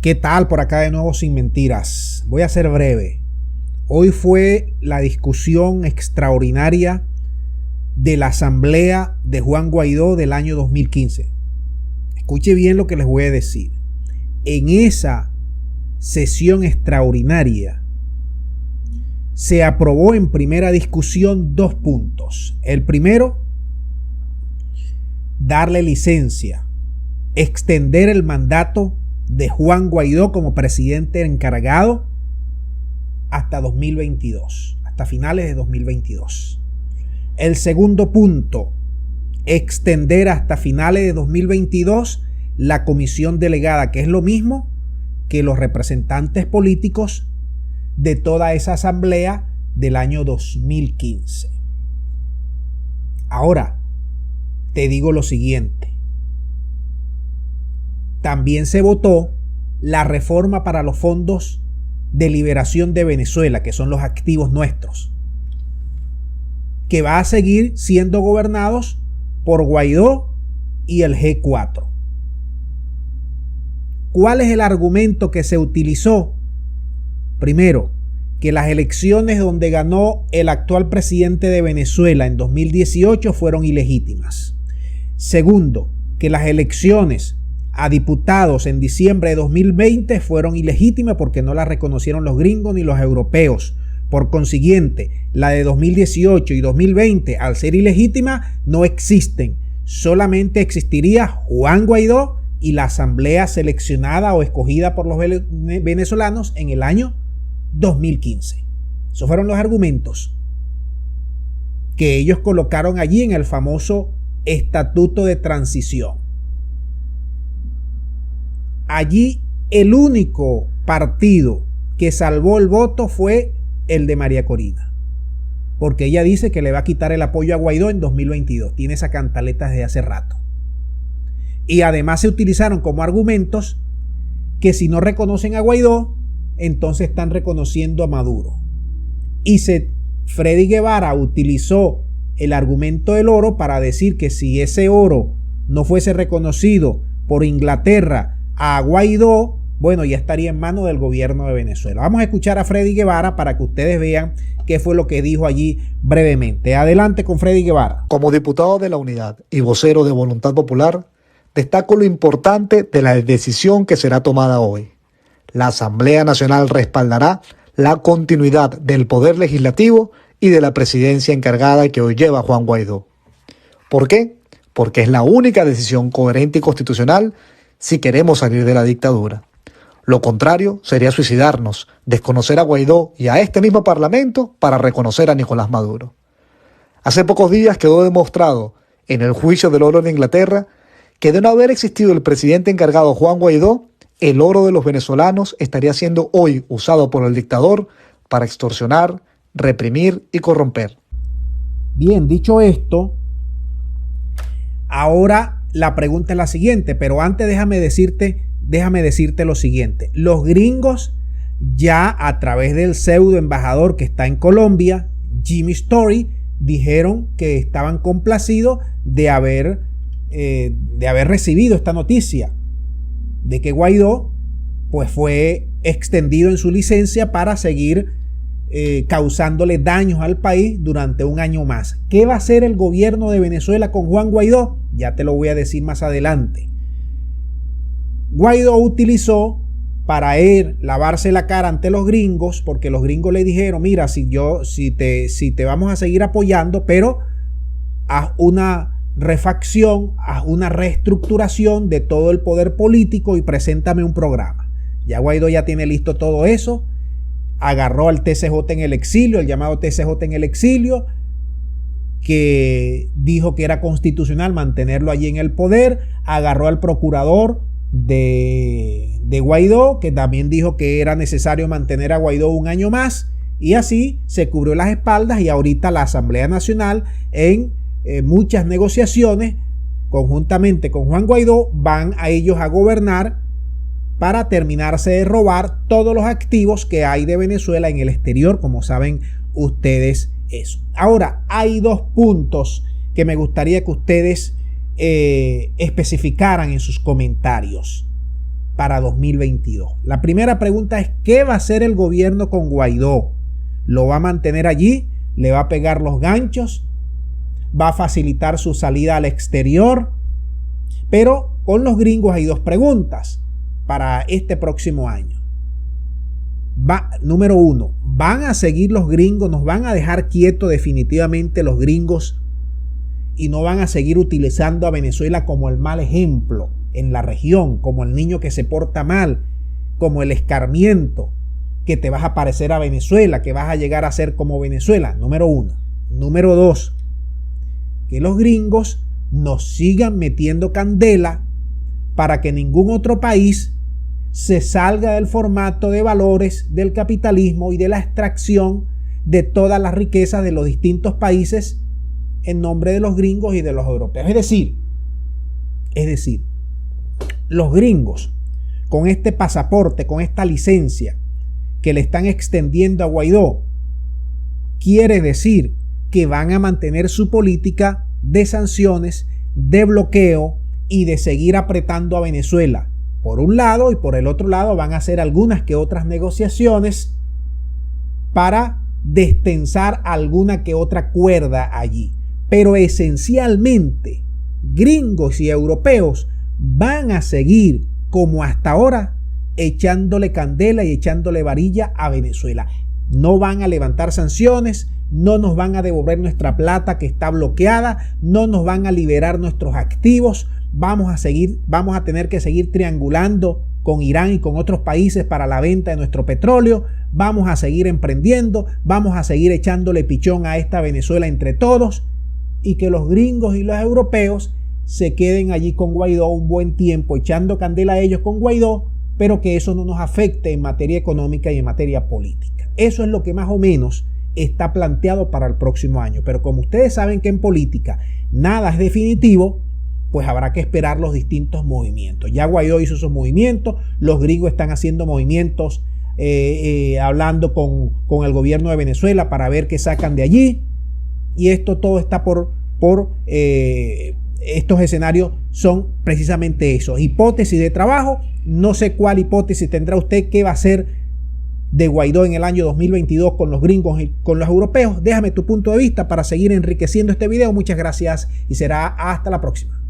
¿Qué tal? Por acá de nuevo Sin Mentiras. Voy a ser breve. Hoy fue la discusión extraordinaria de la asamblea de Juan Guaidó del año 2015. Escuche bien lo que les voy a decir. En esa sesión extraordinaria se aprobó en primera discusión 2 puntos. El primero, darle licencia, extender el mandato de Juan Guaidó como presidente encargado hasta 2022, hasta finales de 2022. El segundo punto, extender hasta finales de 2022 la comisión delegada, que es lo mismo que los representantes políticos de toda esa asamblea del año 2015. Ahora, te digo lo siguiente. También se votó la reforma para los fondos de liberación de Venezuela, que son los activos nuestros, que va a seguir siendo gobernados por Guaidó y el G4. ¿Cuál es el argumento que se utilizó? Primero, que las elecciones donde ganó el actual presidente de Venezuela en 2018 fueron ilegítimas. Segundo, que las elecciones a diputados en diciembre de 2020 fueron ilegítimas porque no las reconocieron los gringos ni los europeos. Por consiguiente, la de 2018 y 2020, al ser ilegítima, no existen. Solamente existiría Juan Guaidó y la asamblea seleccionada o escogida por los venezolanos en el año 2015. Esos fueron los argumentos que ellos colocaron allí en el famoso Estatuto de Transición. Allí el único partido que salvó el voto fue el de María Corina, porque ella dice que le va a quitar el apoyo a Guaidó en 2022. Tiene esa cantaleta desde hace rato. Y además se utilizaron como argumentos que si no reconocen a Guaidó, entonces están reconociendo a Maduro. Y Freddy Guevara utilizó el argumento del oro para decir que si ese oro no fuese reconocido por Inglaterra a Guaidó, bueno, ya estaría en manos del gobierno de Venezuela. Vamos a escuchar a Freddy Guevara para que ustedes vean qué fue lo que dijo allí brevemente. Adelante con Freddy Guevara. Como diputado de la Unidad y vocero de Voluntad Popular, destaco lo importante de la decisión que será tomada hoy. La Asamblea Nacional respaldará la continuidad del Poder Legislativo y de la presidencia encargada que hoy lleva Juan Guaidó. ¿Por qué? Porque es la única decisión coherente y constitucional si queremos salir de la dictadura. Lo contrario sería suicidarnos, desconocer a Guaidó y a este mismo Parlamento para reconocer a Nicolás Maduro. Hace pocos días quedó demostrado en el juicio del oro en Inglaterra que de no haber existido el presidente encargado Juan Guaidó, el oro de los venezolanos estaría siendo hoy usado por el dictador para extorsionar, reprimir y corromper. Bien, dicho esto, ahora la pregunta es la siguiente, pero antes déjame decirte lo siguiente. Los gringos ya a través del pseudo embajador que está en Colombia, Jimmy Story, dijeron que estaban complacidos de haber recibido esta noticia de que Guaidó pues fue extendido en su licencia para seguir causándole daños al país durante un año más. ¿Qué va a hacer el gobierno de Venezuela con Juan Guaidó? Ya te lo voy a decir más adelante. Guaidó utilizó para él lavarse la cara ante los gringos, porque los gringos le dijeron, mira, si te vamos a seguir apoyando, pero haz una refacción, haz una reestructuración de todo el poder político y preséntame un programa. Ya Guaidó ya tiene listo todo eso. Agarró al TCJ en el exilio, el llamado TCJ en el exilio, que dijo que era constitucional mantenerlo allí en el poder. Agarró al procurador de Guaidó, que también dijo que era necesario mantener a Guaidó un año más, y así se cubrió las espaldas. Y ahorita la Asamblea Nacional, en muchas negociaciones conjuntamente con Juan Guaidó, van a ellos a gobernar para terminarse de robar todos los activos que hay de Venezuela en el exterior, como saben ustedes eso. Ahora, hay 2 puntos que me gustaría que ustedes especificaran en sus comentarios. para 2022. La primera pregunta es: ¿qué va a hacer el gobierno con Guaidó? ¿Lo va a mantener allí? ¿Le va a pegar los ganchos? ¿Va a facilitar su salida al exterior? Pero con los gringos hay dos preguntas para este próximo año. Número uno, ¿van a seguir los gringos? ¿Nos van a dejar quietos definitivamente los gringos? Y no van a seguir utilizando a Venezuela como el mal ejemplo en la región, como el niño que se porta mal, como el escarmiento, que te vas a parecer a Venezuela, que vas a llegar a ser como Venezuela. Número uno. Número dos, que los gringos nos sigan metiendo candela para que ningún otro país se salga del formato de valores del capitalismo y de la extracción de todas las riquezas de los distintos países en nombre de los gringos y de los europeos. Es decir, los gringos con este pasaporte, con esta licencia que le están extendiendo a Guaidó, quiere decir que van a mantener su política de sanciones, de bloqueo y de seguir apretando a Venezuela. Por un lado, y por el otro lado van a hacer algunas que otras negociaciones para destensar alguna que otra cuerda allí. Pero esencialmente, gringos y europeos van a seguir como hasta ahora echándole candela y echándole varilla a Venezuela. No van a levantar sanciones, no nos van a devolver nuestra plata que está bloqueada, no nos van a liberar nuestros activos. Vamos a tener que seguir triangulando con Irán y con otros países para la venta de nuestro petróleo. Vamos a seguir emprendiendo, vamos a seguir echándole pichón a esta Venezuela entre todos, y que los gringos y los europeos se queden allí con Guaidó un buen tiempo, echando candela a ellos con Guaidó, pero que eso no nos afecte en materia económica y en materia política. Eso es lo que más o menos está planteado para el próximo año. Pero como ustedes saben que en política nada es definitivo, pues habrá que esperar los distintos movimientos. Ya Guaidó hizo sus movimientos, los gringos están haciendo movimientos, hablando con el gobierno de Venezuela para ver qué sacan de allí. Y esto todo está estos escenarios son precisamente eso, hipótesis de trabajo. No sé cuál hipótesis tendrá usted, qué va a hacer de Guaidó en el año 2022 con los gringos y con los europeos. Déjame tu punto de vista para seguir enriqueciendo este video. Muchas gracias y será hasta la próxima.